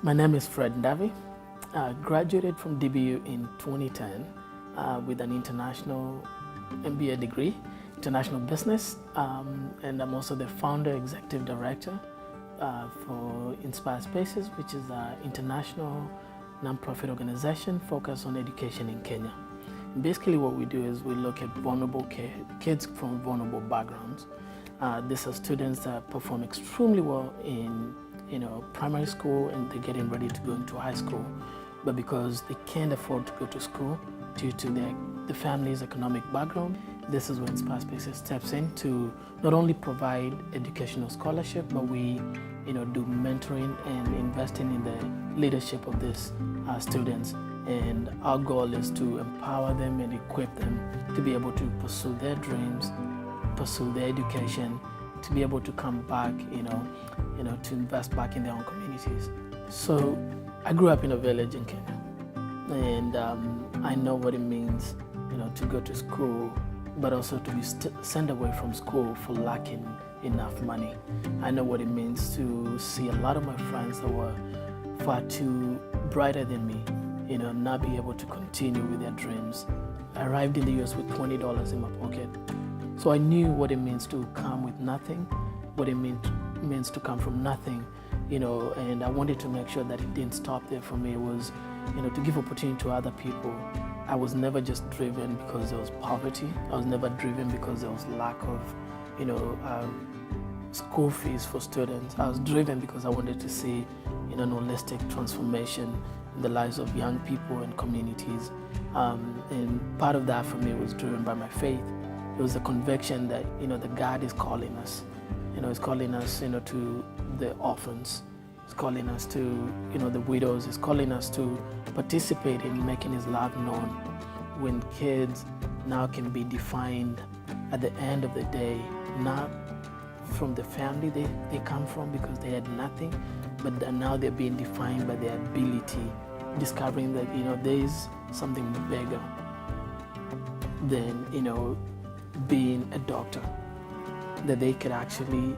My name is Fred Ndavi. Graduated from DBU in 2010 with an international MBA degree, international business, and I'm also the founder, executive director for Inspire Spaces, which is an international nonprofit organization focused on education in Kenya. Basically what we do is we look at vulnerable kids from vulnerable backgrounds. These are students that perform extremely well in primary school, and they're getting ready to go into high school, but because they can't afford to go to school due to the family's economic background, this is when Inspire Spaces steps in to not only provide educational scholarship, but we do mentoring and investing in the leadership of these students. And our goal is to empower them and equip them to be able to pursue their dreams, pursue their education, to be able to come back, to invest back in their own communities. So I grew up in a village in Kenya, and I know what it means, to go to school, but also to be sent away from school for lacking enough money. I know what it means to see a lot of my friends that were far too brighter than me, not be able to continue with their dreams. I arrived in the US with $20 in my pocket. So I knew what it means to come with nothing, what it means to come from nothing, and I wanted to make sure that it didn't stop there for me. It was, to give opportunity to other people. I was never just driven because there was poverty. I was never driven because there was lack of, school fees for students. I was driven because I wanted to see, an holistic transformation in the lives of young people and communities. And part of that for me was driven by my faith. It was the conviction that, that God is calling us. He's calling us, to the orphans. He's calling us to, the widows. He's calling us to participate in making His love known. When kids now can be defined at the end of the day, not from the family they come from because they had nothing, but that now they're being defined by their ability, discovering that, there is something bigger than, being a doctor, that they could actually,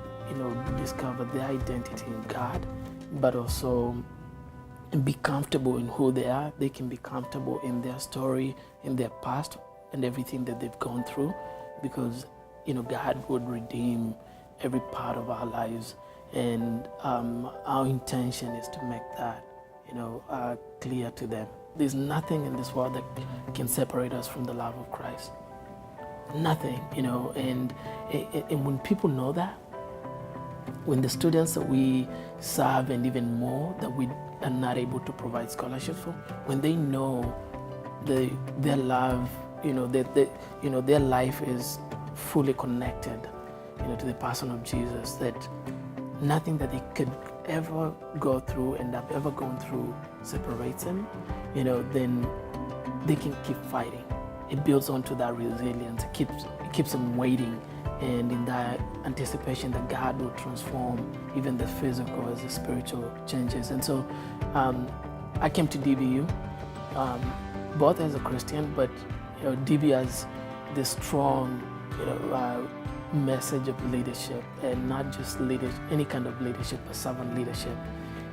discover their identity in God, but also be comfortable in who they are. They can be comfortable in their story, in their past, and everything that they've gone through, because, God would redeem every part of our lives. And our intention is to make that, clear to them. There's nothing in this world that can separate us from the love of Christ. Nothing, and when people know that, when the students that we serve and even more that we are not able to provide scholarships for, when they know their love, their life is fully connected, to the person of Jesus, that nothing that they could ever go through and have ever gone through separates them, then they can keep fighting. It builds onto that resilience. It keeps them waiting, and in that anticipation that God will transform even the physical as the spiritual changes. And so I came to DBU both as a Christian, but DBU has this strong message of leadership, and not just leadership, any kind of leadership, but servant leadership.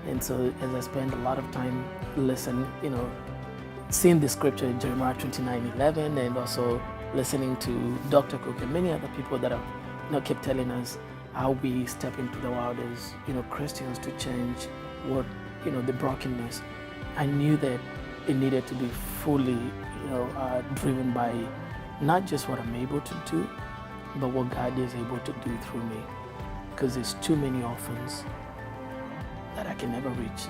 And so as I spend a lot of time listening, seeing the scripture in Jeremiah 29:11, and also listening to Dr. Cook and many other people that have kept telling us how we step into the world as Christians to change what the brokenness. I knew that it needed to be fully driven by not just what I'm able to do, but what God is able to do through me, because there's too many orphans that I can never reach.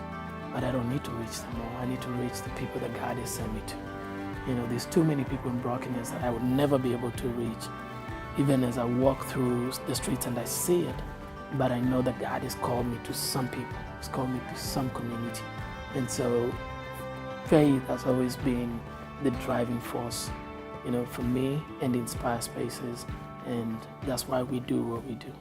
But I don't need to reach them all. I need to reach the people that God has sent me to. There's too many people in brokenness that I would never be able to reach, even as I walk through the streets and I see it. But I know that God has called me to some people. He's called me to some community. And so faith has always been the driving force, for me and Inspire Spaces. And that's why we do what we do.